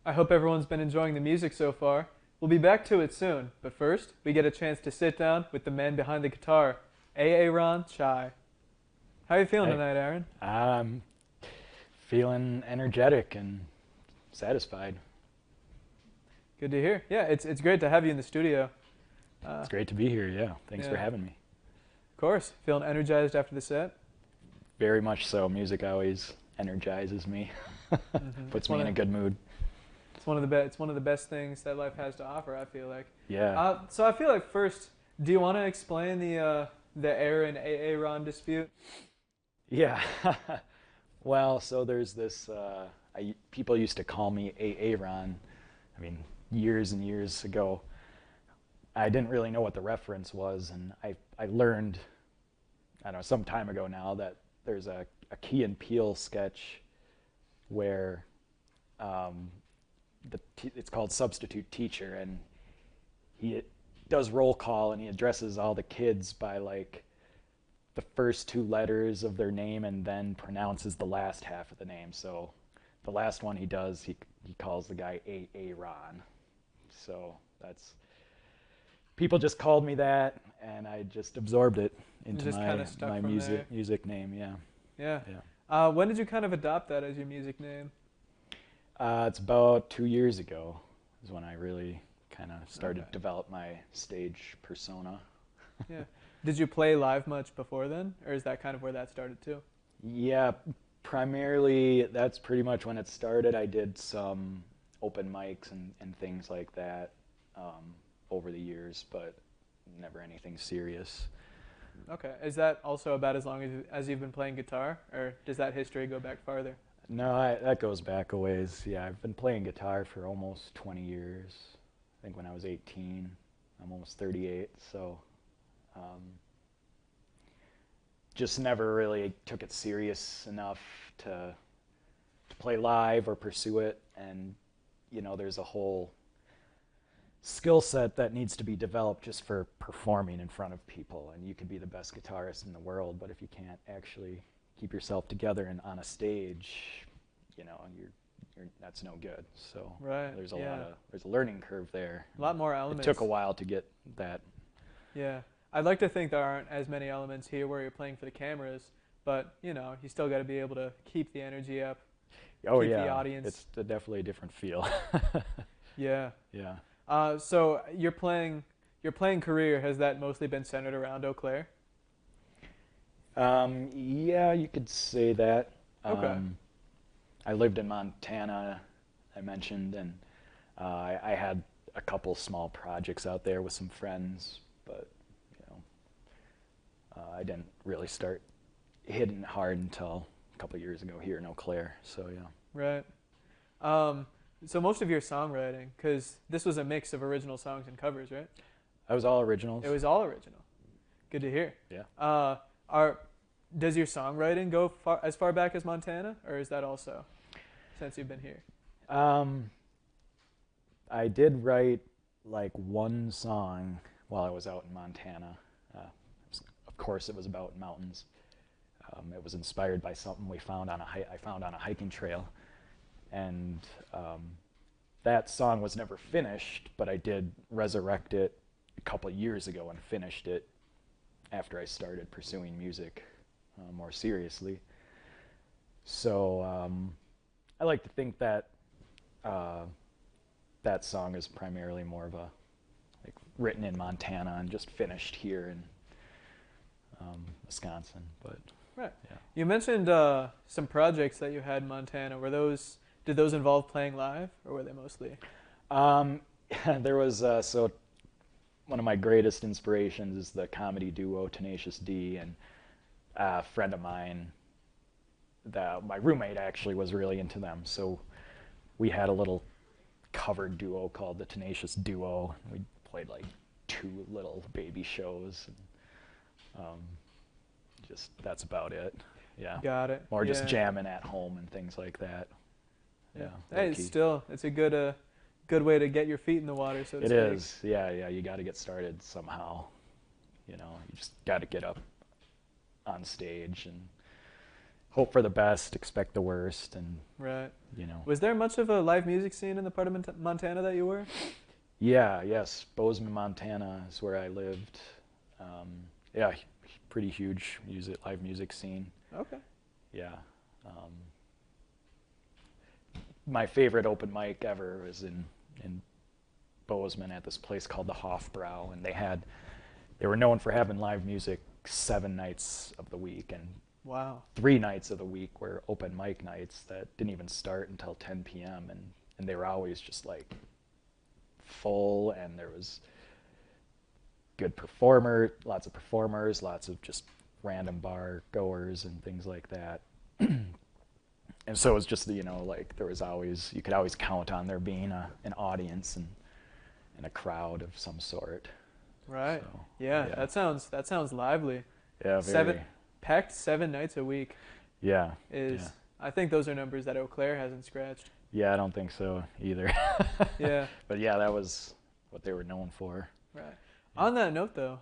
I hope everyone's been enjoying the music so far. We'll be back to it soon, but first, we get a chance to sit down with the man behind the guitar, Aaron Schye. How are you feeling Hey, tonight, Aaron? I'm feeling energetic and satisfied. Good to hear. Yeah, it's great to have you in the studio. It's great to be here. Yeah, thanks for Yeah, having me. of course. Feeling energized after the set? Very much so. Music always energizes me, It's puts one me in of a good mood. it's one of the best things that life has to offer. I feel like. Yeah, So I feel like first, do you want to explain the Aaron Aaron dispute? yeah. Well, so there's this. People used to call me Aaron. I mean, years and years ago. I didn't really know what the reference was, and I learned, I don't know, some time ago now that there's a Key and Peele sketch where um, it's called Substitute Teacher, and he does roll call and he addresses all the kids by like the first two letters of their name and then pronounces the last half of the name. So the last one he does, he calls the guy Aaron. So that's people just called me that, and I just absorbed it It into just kind of stuck my from there. music name. Yeah, Yeah. yeah. When did you kind of adopt that as your music name? It's about 2 years ago is when I really kind of Okay. started to develop my stage persona. Yeah. Did you play live much before then, or is that kind of where that started too? Yeah, primarily that's pretty much when it started. I did some open mics and things like that over the years, but never anything serious. Okay. Is that also about as long as you've been playing guitar, or does that history go back farther? No, that goes back a ways. Yeah, I've been playing guitar for almost 20 years. I think when I was 18, I'm almost 38, so um, just never really took it serious enough to play live or pursue it. And there's a whole skill set that needs to be developed just for performing in front of people. And you could be the best guitarist in the world, but if you can't actually keep yourself together and on a stage, you're that's no good. So Right. Yeah. there's a learning curve there. A lot more It took a elements. while to get that. Yeah. I'd like to think there aren't as many elements here where you're playing for the cameras, but you still got to be able to keep the energy up, Oh keep the yeah, audience. definitely a different feel. Yeah. Yeah. So your playing career, has that mostly been centered around Eau Claire? Yeah, you could say that. Okay. Um, I lived in Montana, I mentioned, and I had a couple small projects out there with some friends, but you know, I didn't really start hitting hard until a couple years ago here in Eau Claire. So yeah, Right. Um, so most of your songwriting, because this was a mix of original songs and covers, right? that was all originals. It was all original. Good to hear. Yeah. Uh, are does your songwriting go as far back as Montana, or is that also since you've been here? Um, I did write like one song while I was out in Montana. Of course, it was about mountains. It was inspired by something I found on a hiking trail, and that song was never finished. But I did resurrect it a couple of years ago and finished it after I started pursuing music more seriously. So I like to think that uh, that song is primarily more of a like written in Montana and just finished here in Wisconsin. But Right. yeah. You mentioned some projects that you had in Montana. Did those involve playing live, or were they mostly? Um, there was so one of my greatest inspirations is the comedy duo Tenacious D, and a friend of mine, that my roommate actually was really into them. So we had a little covered duo called the Tenacious Duo. We played like two little baby shows. And, just that's about it. Yeah, Got it. or just Yeah. jamming at home and things like that. Yeah. Yeah, low Hey, key. it's a good way to get your feet in the water, so to It speak. is. Yeah, yeah. You got to get started somehow. You just got to get up on stage and hope for the best, expect the worst, and Right. you know. Was there much of a live music scene in the part of Montana that you were? Yeah, yes, Bozeman, Montana is where I lived. Yeah, pretty huge live music scene. Okay. Yeah. Um, my favorite open mic ever was in Bozeman at this place called the Hofbrau, and they were known for having live music 7 nights of the week, and Wow. 3 nights of the week were open mic nights that didn't even start until 10 p.m. and they were always just like full, and there was lots of performers, lots of just random bar goers and things like that. And so it was just, like you could always count on there being an audience and a crowd of some sort. Right. So, Yeah, yeah. that sounds lively. Yeah, Packed 7 nights a week Yeah. is Yeah. I think those are numbers that Eau Claire hasn't scratched. Yeah, I don't think so either. Yeah. But yeah, that was what they were known for. Right. Yeah. On that note though,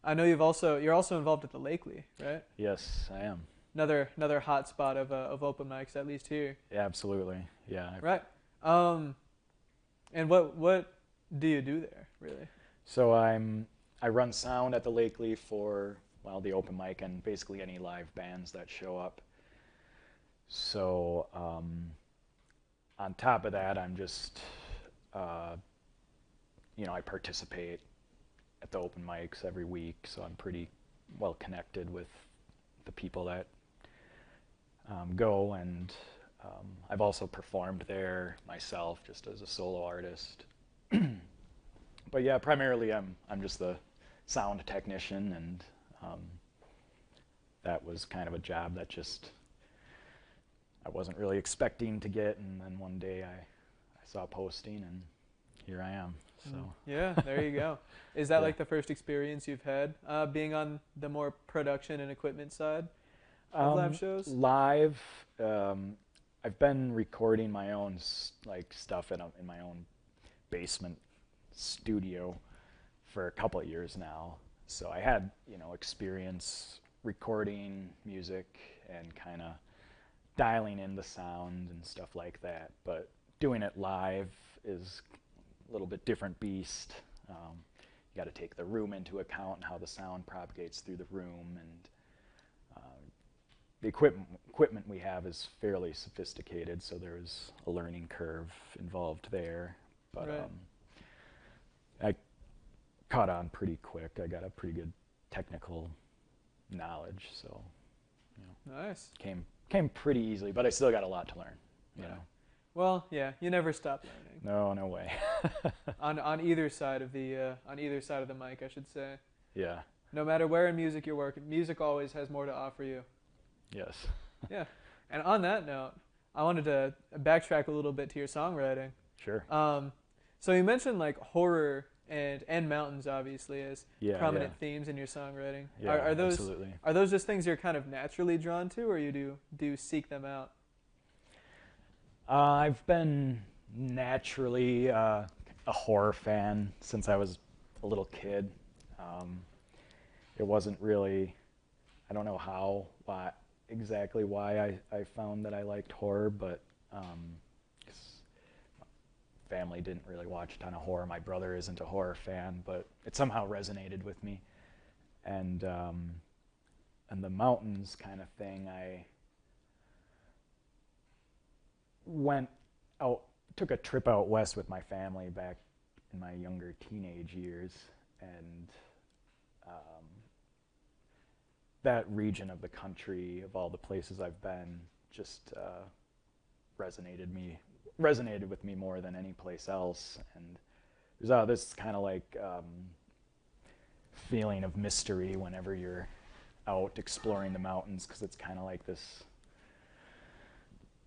I know you're also involved at the Lakely, right? Yes, I am. Another hot spot of open mics, at least here. Yeah, absolutely. Yeah. Right. And what do you do there, really? So I run sound at the Lakely for the open mic and basically any live bands that show up. So on top of that, I'm just I participate at the open mics every week, so I'm pretty well connected with the people that go, and I've also performed there myself just as a solo artist. But yeah, primarily I'm just the sound technician, and that was kind of a job that I wasn't really expecting to get, and then one day I saw posting, and here I am. So yeah, there you go. Is that Yeah. like the first experience you've had being on the more production and equipment side of live shows? Live, I've been recording my own stuff in my own basement studio for a couple of years now. So I had experience recording music and kind of dialing in the sound and stuff like that. But doing it live is a little bit different beast. You got to take the room into account and how the sound propagates through the room, and the equipment we have is fairly sophisticated, so there's a learning curve involved there. But Right. I caught on pretty quick. I got a pretty good technical knowledge, so Nice. came pretty easily. But I still got a lot to learn. You Right. know. Well, yeah, you never stop learning. No way. on either side of the mic, I should say. Yeah. No matter where in music you're working, music always has more to offer you. Yes. Yeah. And on that note, I wanted to backtrack a little bit to your songwriting. Sure. So you mentioned like horror and mountains, obviously, as Yeah, prominent yeah. themes in your songwriting. Yeah, Are those absolutely. are those just things you're kind of naturally drawn to, or you do seek them out? I've been naturally a horror fan since I was a little kid. It wasn't really, I don't know exactly why I found that I liked horror, but 'cause my family didn't really watch a ton of horror. My brother isn't a horror fan, but it somehow resonated with me. And the mountains kind of thing, I took a trip out west with my family back in my younger teenage years, and that region of the country, of all the places I've been, just resonated with me more than any place else. And there's this kind of like feeling of mystery whenever you're out exploring the mountains, because it's kind of like this.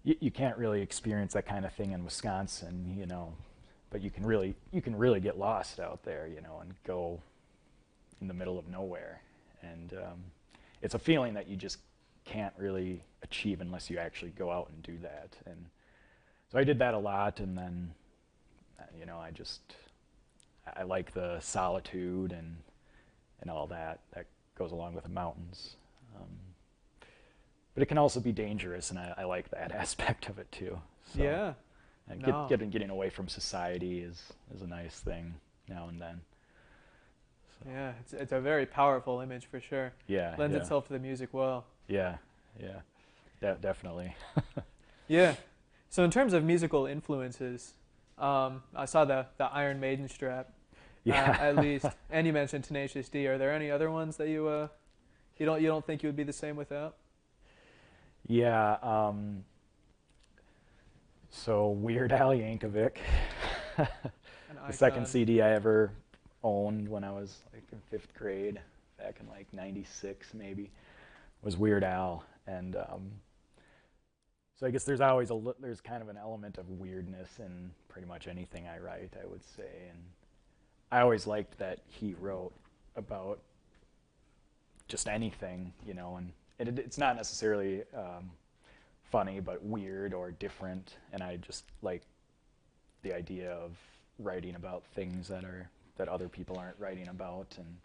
You can't really experience that kind of thing in Wisconsin, but you can really get lost out there, and go in the middle of nowhere. And it's a feeling that you just can't really achieve unless you actually go out and do that. And so I did that a lot, and then, I like the solitude and all that goes along with the mountains. but it can also be dangerous, and I like that aspect of it too. So, Yeah. No. getting away from society is a nice thing now and then. So, Yeah, it's a very powerful image for sure. yeah, Lends yeah, itself to the music well. yeah, yeah, definitely. Yeah. So in terms of musical influences, I saw the Iron Maiden strap, Yeah. at least, and you mentioned Tenacious D. Are there any other ones that you don't think you would be the same without? Yeah. So Weird Al Yankovic, An the second icon. CD I ever owned when I was like in 5th grade, back in like '96 maybe, was Weird Al, and so I guess there's always there's kind of an element of weirdness in pretty much anything I write, I would say, and I always liked that he wrote about just anything, and it's not necessarily funny, but weird or different, and I just like the idea of writing about things that other people aren't writing about, and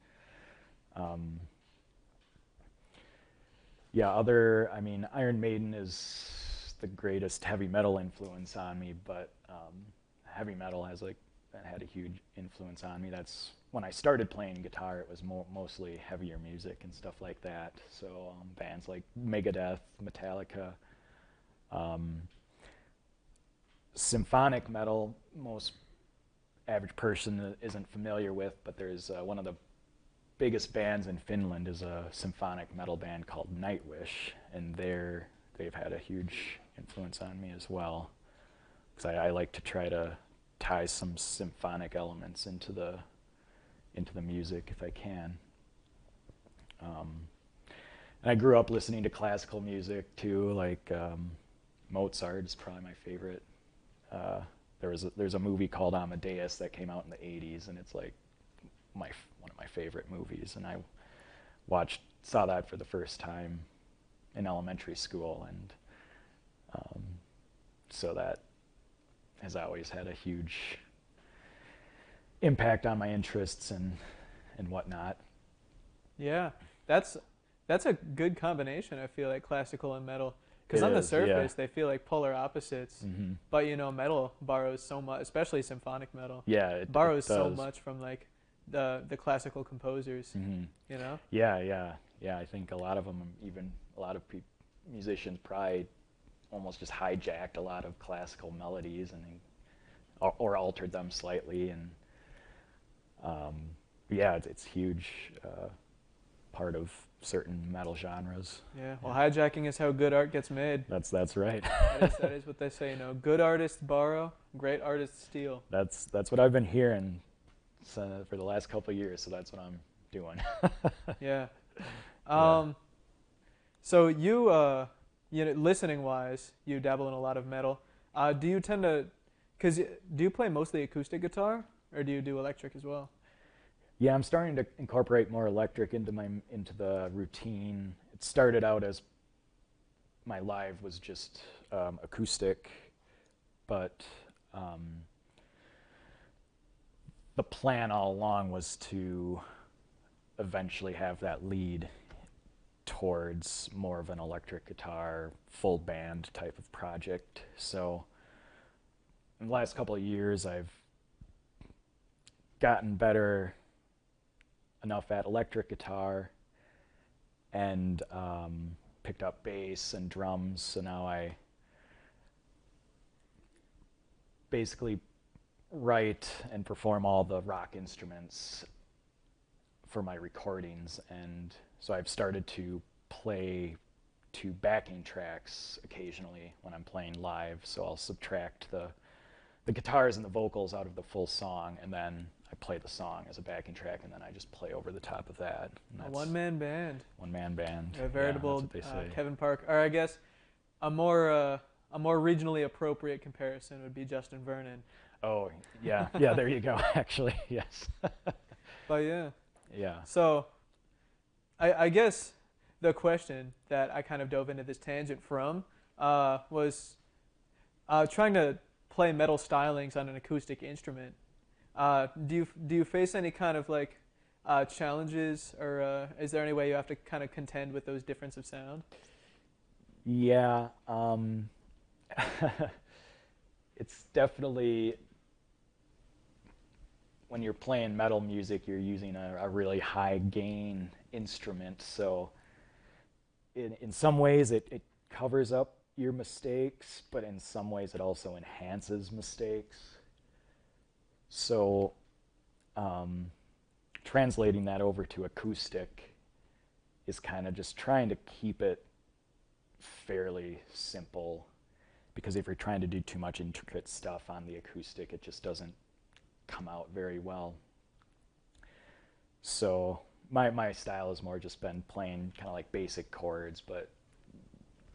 I mean, Iron Maiden is the greatest heavy metal influence on me, but heavy metal had a huge influence on me. That's when I started playing guitar. It was mostly heavier music and stuff like that. So bands like Megadeth, Metallica, symphonic metal. Most average person isn't familiar with, but there's one of the biggest bands in Finland is a symphonic metal band called Nightwish, and they've had a huge influence on me as well, because I like to try to tie some symphonic elements into the music if I can. And I grew up listening to classical music too, like Mozart is probably my favorite. There's a movie called Amadeus that came out in the '80s, and it's like one of my favorite movies, and I saw that for the first time in elementary school, and so that has always had a huge impact on my interests and whatnot. Yeah, that's a good combination. I feel like classical and metal, because It on the is, yeah. surface they feel like polar opposites. Mm-hmm. But metal borrows so much, especially symphonic metal. Yeah, it Borrows so does. much from like the classical composers. Mm-hmm. You know. Yeah. I think a lot of them, even a lot of musicians, probably almost just hijacked a lot of classical melodies and or altered them slightly, and yeah, it's huge part of certain metal genres. Yeah. Well, hijacking is how good art gets made. That's right. That is what they say. Good artists borrow, great artists steal. That's what I've been hearing for the last couple of years, so that's what I'm doing. Yeah. Yeah. So you listening wise, you dabble in a lot of metal. Do you tend to, do you play mostly acoustic guitar, or do you do electric as well? Yeah, I'm starting to incorporate more electric into the routine. It started out as my live was just acoustic, but the plan all along was to eventually have that lead towards more of an electric guitar, full band type of project. So in the last couple of years, I've gotten better enough at electric guitar and picked up bass and drums. So now I basically write and perform all the rock instruments for my recordings, and so I've started to play to backing tracks occasionally when I'm playing live. So I'll subtract the guitars and the vocals out of the full song, and then I play the song as a backing track, and then I just play over the top of that. A one-man band. One-man band. A veritable yeah, that's what they say. Kevin Park, or I guess a more regionally appropriate comparison would be Justin Vernon. Oh, yeah, there you go, actually, yes. But yeah. Yeah. So I guess the question that I kind of dove into this tangent from was trying to play metal stylings on an acoustic instrument. Do you face any kind of like challenges, or is there any way you have to kind of contend with those difference of sound? Yeah, it's definitely when you're playing metal music, you're using a really high gain instrument. So in some ways, it covers up your mistakes, but in some ways, it also enhances mistakes. So um, translating that over to acoustic is kind of just trying to keep it fairly simple, because if you're trying to do too much intricate stuff on the acoustic, it just doesn't come out very well. So my style has more just been playing kind of like basic chords, but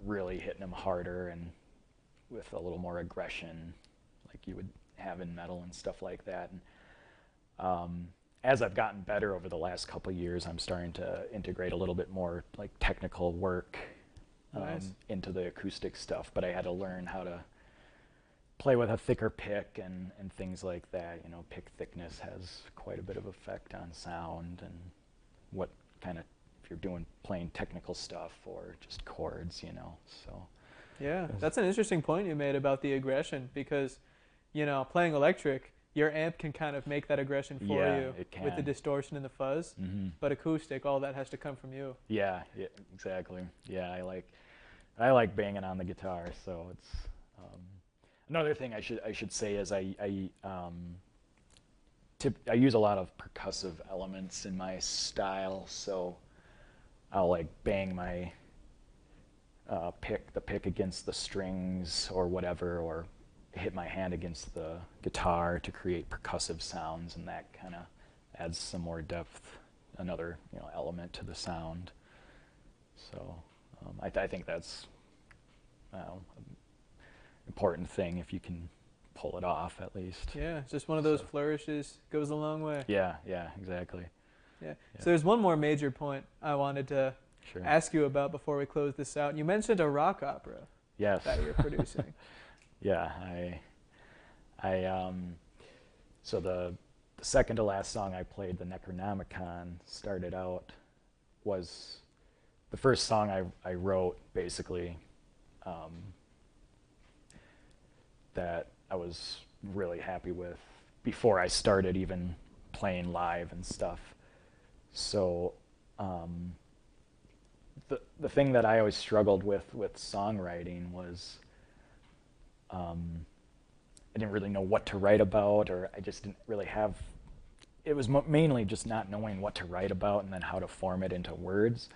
really hitting them harder and with a little more aggression, like you would have in metal and stuff like that. And as I've gotten better over the last couple of years, I'm starting to integrate a little bit more like technical work Nice. into the acoustic stuff. But I had to learn how to play with a thicker pick and things like that. You know, pick thickness has quite a bit of effect on sound and what kind of, if you're doing playing technical stuff or just chords, you know. So Yeah, that's an interesting point you made about the aggression because, playing electric, your amp can kind of make that aggression for yeah, you it with the can. distortion and the fuzz. Hmm. But acoustic, all that has to come from you. Yeah, yeah, exactly. Yeah, I like banging on the guitar. So it's um, another thing I should say is I use a lot of percussive elements in my style. So I'll like bang my pick against the strings or whatever, or hit my hand against the guitar to create percussive sounds, and that kind of adds some more depth, another element to the sound. So I think that's an important thing if you can pull it off at least. Yeah, it's just one of those So flourishes goes a long way. yeah, yeah, exactly. Yeah. Yeah, So there's one more major point I wanted to sure. ask you about before we close this out. You mentioned a rock opera Yes. that you're producing. Yeah, I so the second to last song I played, the Necronomicon, started out was the first song I wrote basically, um, that I was really happy with before I started even playing live and stuff. So the thing that I always struggled with songwriting was I didn't really know what to write about, or I just didn't really have. It was mainly just not knowing what to write about and then how to form it into words.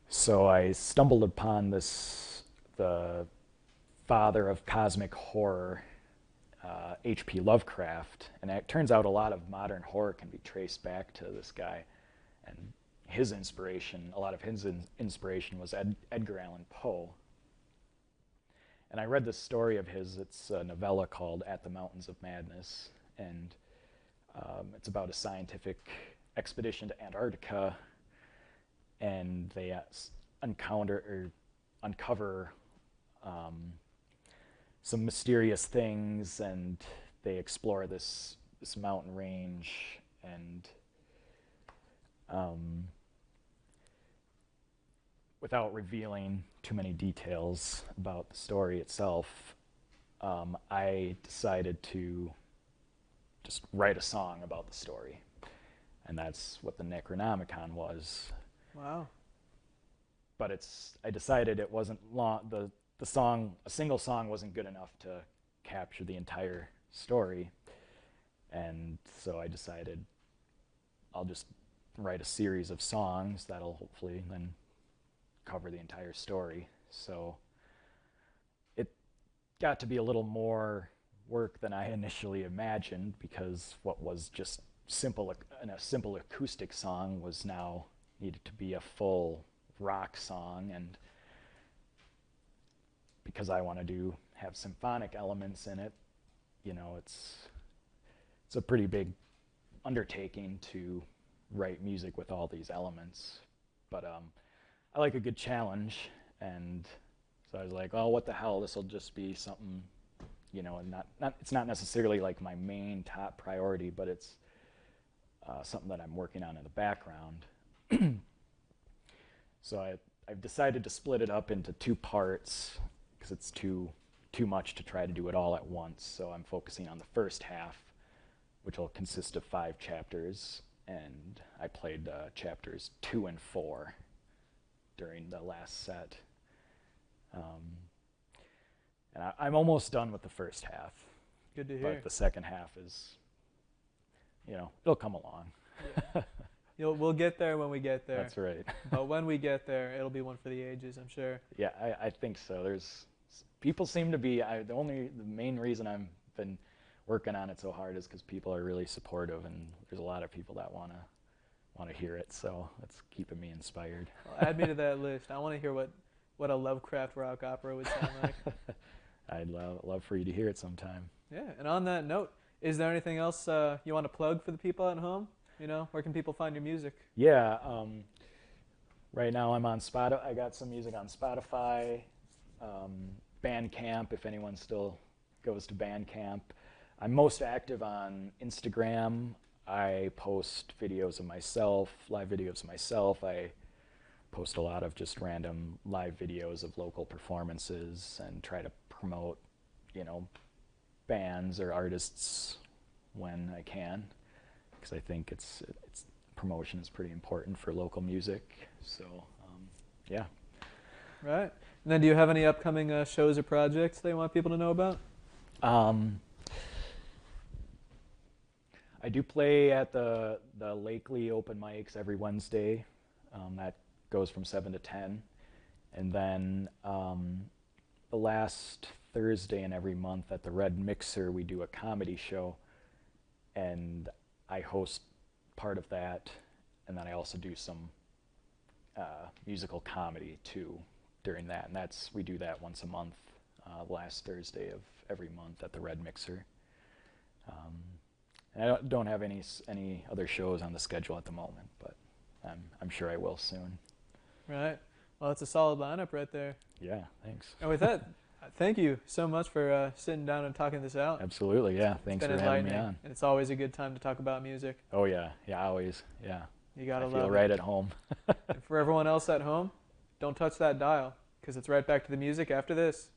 So I stumbled upon the father of cosmic horror, H.P. Lovecraft, and it turns out a lot of modern horror can be traced back to this guy, and a lot of his inspiration was Edgar Allan Poe. And I read this story of his. It's a novella called At the Mountains of Madness, and it's about a scientific expedition to Antarctica, and they uncover some mysterious things, and they explore this mountain range, and without revealing too many details about the story itself, I decided to just write a song about the story, and that's what the Necronomicon was. Wow. But I decided it wasn't long. The song, a single song, wasn't good enough to capture the entire story, and so I decided I'll just write a series of songs that'll hopefully then cover the entire story. So it got to be a little more work than I initially imagined, because what was just a simple acoustic song was now needed to be a full rock song, and because I want to have symphonic elements in it, it's a pretty big undertaking to write music with all these elements. But I like a good challenge, and so I was like, oh, what the hell? This will just be something, and not it's not necessarily like my main top priority, but it's something that I'm working on in the background. So I've decided to split it up into 2 parts because it's too much to try to do it all at once. So I'm focusing on the first half, which will consist of 5 chapters, and I played chapters 2 and 4 during the last set. And I'm almost done with the first half. Good to hear. But the second half is, it'll come along. Yeah. We'll get there when we get there. That's right. But when we get there, it'll be one for the ages, I'm sure. Yeah, I think so. People seem to be, the main reason I've been working on it so hard is because people are really supportive, and there's a lot of people that want to hear it, so it's keeping me inspired. Well, add me to that list. I want to hear what a Lovecraft rock opera would sound like. I'd love for you to hear it sometime. Yeah, and on that note, is there anything else you want to plug for the people at home? Where can people find your music? Yeah, right now I'm on Spotify. I got some music on Spotify, Bandcamp, if anyone still goes to Bandcamp. I'm most active on Instagram. I post videos of myself, live videos of myself. I post a lot of just random live videos of local performances and try to promote, bands or artists when I can, because I think it's promotion is pretty important for local music. So, yeah. Right. And then do you have any upcoming shows or projects that you want people to know about? I do play at the Lakely open mics every Wednesday. That goes from 7 to 10. And then the last Thursday in every month at the Red Mixer, we do a comedy show. And I host part of that. And then I also do some musical comedy too during that. And we do that once a month, last Thursday of every month at the Red Mixer. And I don't have any other shows on the schedule at the moment, but I'm sure I will soon. Right. Well, it's a solid lineup right there. Yeah, thanks. And with that, thank you so much for sitting down and talking this out. Absolutely, yeah. Thanks for having me on. And it's always a good time to talk about music. Oh yeah, always, yeah. You gotta love it. I feel right at home. And for everyone else at home, don't touch that dial, because it's right back to the music after this.